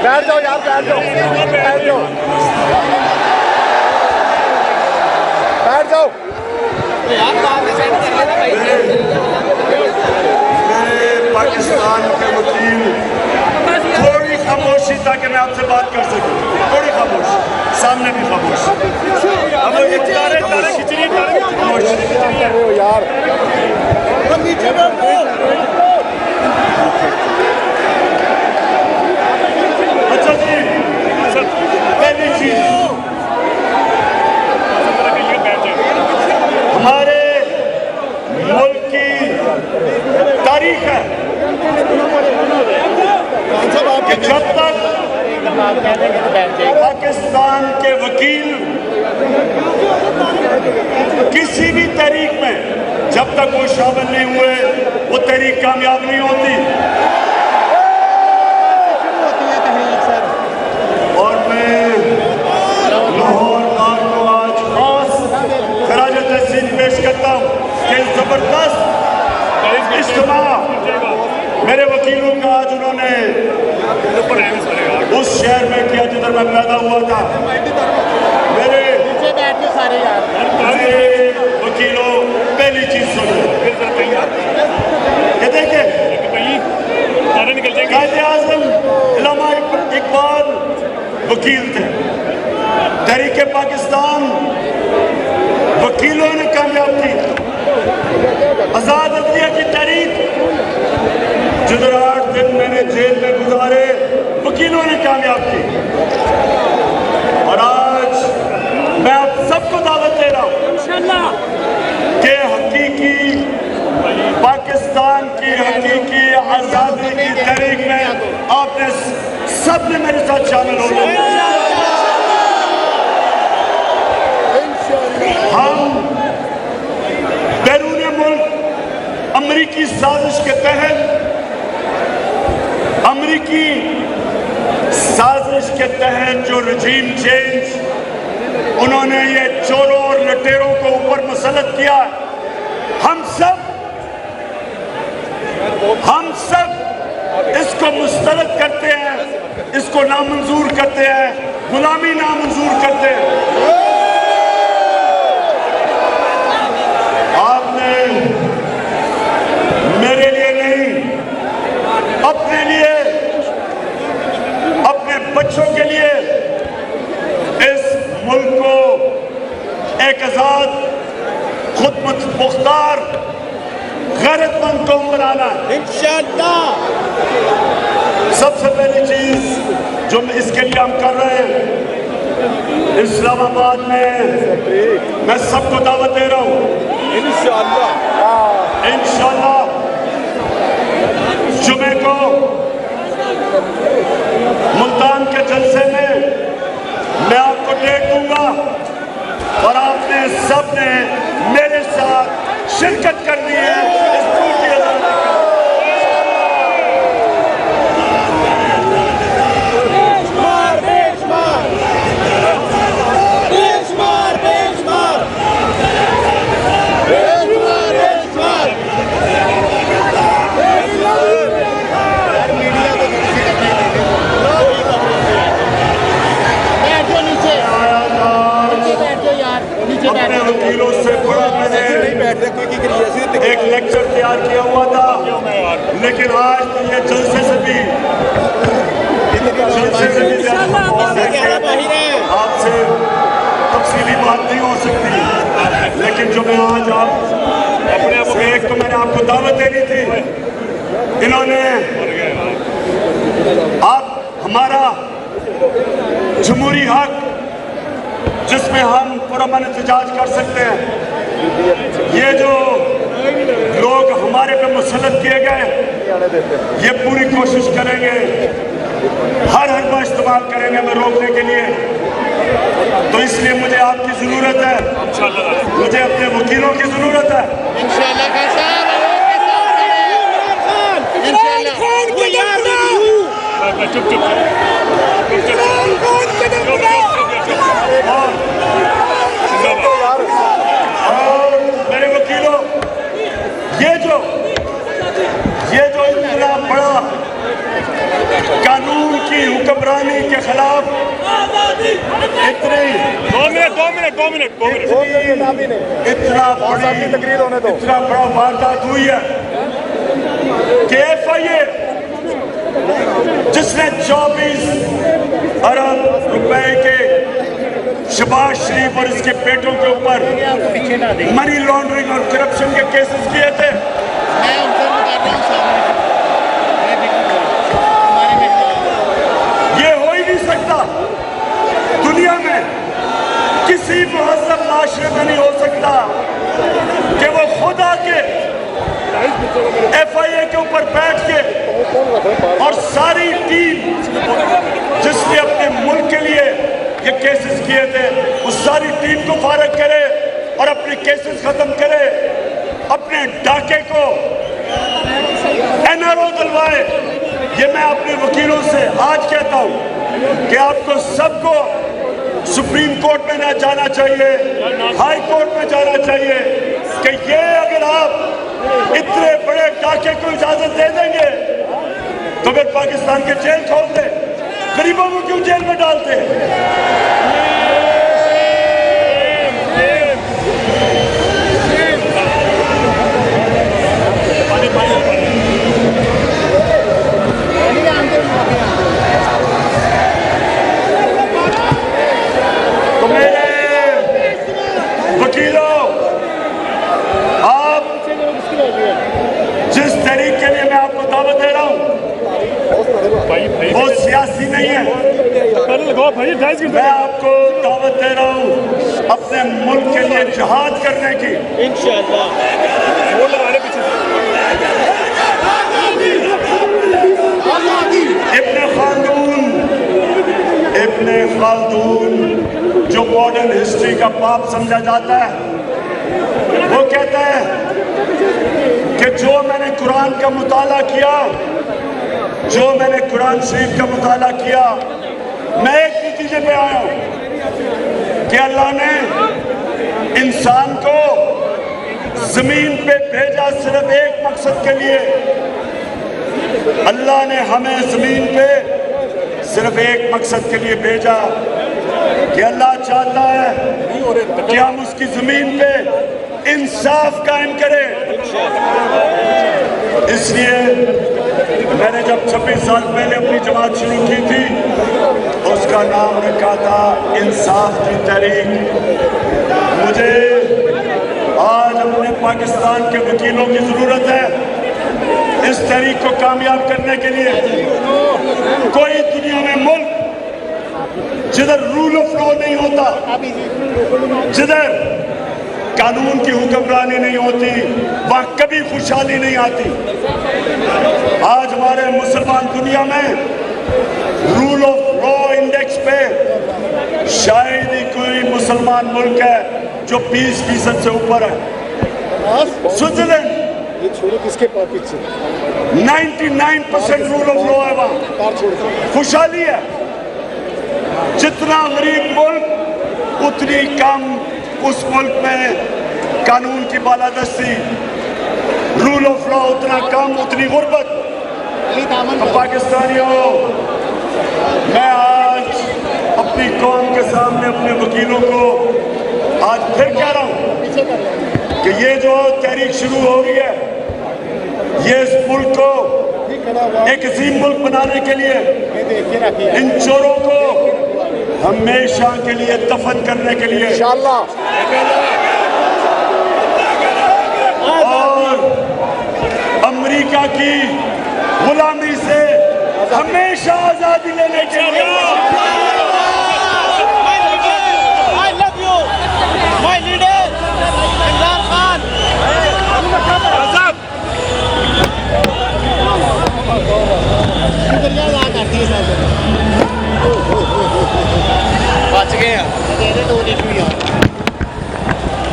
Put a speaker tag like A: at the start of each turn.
A: बैठ जाओ यार, बैठ जाओ, बैठ जाओ, बैठ जाओ
B: पाकिस्तान के वकील, थोड़ी खामोशी ताकि मैं आपसे बात कर सकूं, थोड़ी खामोशी, सामने भी खामोश। अब ये तारे तारे खिचड़ी खामोश
A: कर रहे हो यार।
B: अच्छा जी, पहली चीज हमारे मुल्क की तारीख है कि जब तक पाकिस्तान के वकील किसी भी तहरीक में जब तक वो शामिल नहीं हुए वो तहरीक कामयाब नहीं होती। और मैं लाहौर बार को आज खास खराज तहसीन पेश करता हूँ कि जबरदस्त इज्तिमा मेरे वकीलों का आज उन्होंने उस शहर में किया जिधर मैं पैदा हुआ था। मेरे वकीलों, पहली चीज सुनो, ये देखे कायद-ए-आज़म इल्लामा इकबाल वकील थे। तहरीक पाकिस्तान वकीलों ने कामयाब की। आजाद अदलिया की तहरीक जिधर 8 दिन मैंने जेल में गुजारे वकीलों ने कामयाब की। और आज मैं आप सबको दावत दे रहा हूं कि हकीकी पाकिस्तान की हकीकी आजादी की तहरीक में आपने सबने मेरे साथ शामिल होना है। हम बैरून मुल्क अमरीकी साजिश के तहत जो रजीम चेंज उन्होंने ये चोरों और लटेरों को ऊपर मुसल्लत किया, हम सब इसको मुस्तरद करते हैं, इसको नामंजूर करते हैं, गुलामी नामंजूर करते हैं। आपने मेरे लिए नहीं, अपने लिए, अपने बच्चों के लिए इस मुल्क को एक आजाद, खुद मुख्तार, गैरतमंद कौम बनाना है इंशाअल्लाह। सबसे पहली चीज जो इसके लिए हम कर रहे हैं, इस्लामाबाद में मैं सबको दावत दे रहा हूँ इंशाअल्लाह जुमे को मुल्तान के जलसे में मैं आपको डेट दूंगा और आपने सबने मेरे साथ शिरकत करनी है इस पूरी आजादी का। अपने वकीलों से बड़ा मैंने एक लेक्चर तैयार किया हुआ था, लेकिन आज ये जलसे से भी आपसे तफसीली बात नहीं हो सकती। लेकिन जो मैं आज एक तो मैंने आपको दावत देनी थी, इन्होंने आप हमारा जमहूरी हक जिसमें हम पुरअमन एहतजाज कर सकते हैं, ये जो लोग हमारे पे मुसल्लत किए गए, ये पूरी कोशिश करेंगे, हर हरबा इस्तेमाल करेंगे हमें रोकने के लिए। तो इसलिए मुझे आपकी जरूरत है, मुझे अपने वकीलों की जरूरत है। और मेरे वकीलों, ये जो इतना बड़ा कानून की की हुक्मरानी के खिलाफ इतनी
A: तकरीर होने दो।
B: इतना बड़ा वारदात हुई है कि FIA जिसने 24 अरब रुपए के शहबाज शरीफ और इसके बेटों के ऊपर मनी लॉन्ड्रिंग और करप्शन के केसेस किए थे, ये हो ही नहीं सकता। दुनिया में किसी महज़ब माशरे में नहीं हो सकता कि वो खुद आके FIA के ऊपर बैठ के और सारी टीम जिसने अपने मुल्क के लिए ये केसेस किए थे उस सारी टीम को फारग करे और अपने केसेस खत्म करे, अपने डाके को NRO दिलवाए। ये मैं अपने वकीलों से आज कहता हूं कि आपको सबको सुप्रीम कोर्ट में ना जाना चाहिए, हाई कोर्ट में जाना चाहिए कि ये अगर आप इतने बड़े डाके को इजाजत दे देंगे तो फिर पाकिस्तान के जेल खोल दे, गरीबों को क्यों जेल में डालते हैं? तो मेरे वकीलों, आप जिस तरीके के लिए मैं आपको दावत दे रहा हूं वो सियासी नहीं है। मैं आपको दावत दे रहा हूं अपने मुल्क के लिए जिहाद करने की। इब्ने खालदून जो मॉडर्न हिस्ट्री का बाप समझा जाता है, वो कहता है कि जो मैंने कुरान का मुताला किया, जो मैंने कुरान शरीफ का मुताला किया, मैं एक नतीजे पे आया हूं कि अल्लाह ने इंसान को जमीन पे भेजा सिर्फ एक मकसद के लिए। अल्लाह ने हमें जमीन पे सिर्फ एक मकसद के लिए भेजा कि अल्लाह चाहता है कि हम उसकी जमीन पे इंसाफ कायम करें। इसलिए मैंने जब 26 साल पहले अपनी जमात शुरू की थी उसका नाम रखा था इंसाफ की तहरीक। मुझे आज अपने पाकिस्तान के वकीलों की जरूरत है इस तहरीक को कामयाब करने के लिए। कोई दुनिया में मुल्क जिधर रूल ऑफ लॉ नहीं होता, जिधर कानून की हुक्मरानी नहीं होती, वहां कभी खुशहाली नहीं आती। आज हमारे मुसलमान दुनिया में रूल ऑफ लॉ इंडेक्स पे शायद ही कोई मुसलमान मुल्क है जो 20% से ऊपर है। स्विट्जरलैंड
A: ये छोड़ो किसके पीछे
B: 99% रूल ऑफ लॉ है, वहां खुशहाली है। जितना गरीब मुल्क उतनी कम उस मुल्क में कानून की बालादस्ती, रूल ऑफ लॉ उतना कम उतनी गुर्बत। पाकिस्तानियों, मैं आज अपनी कौम के सामने अपने वकीलों को आज फिर कह रहा हूं कि ये जो तहरीक शुरू हो रही है ये इस मुल्क को एक अजीम मुल्क बनाने के लिए, इन चोरों को हमेशा के लिए दफन करने के लिए
A: इंशाअल्लाह
B: और अमेरिका की गुलामी से हमेशा आजादी लेने के लिए।
C: I love you, my leader, Imran Khan. बच गए हैं।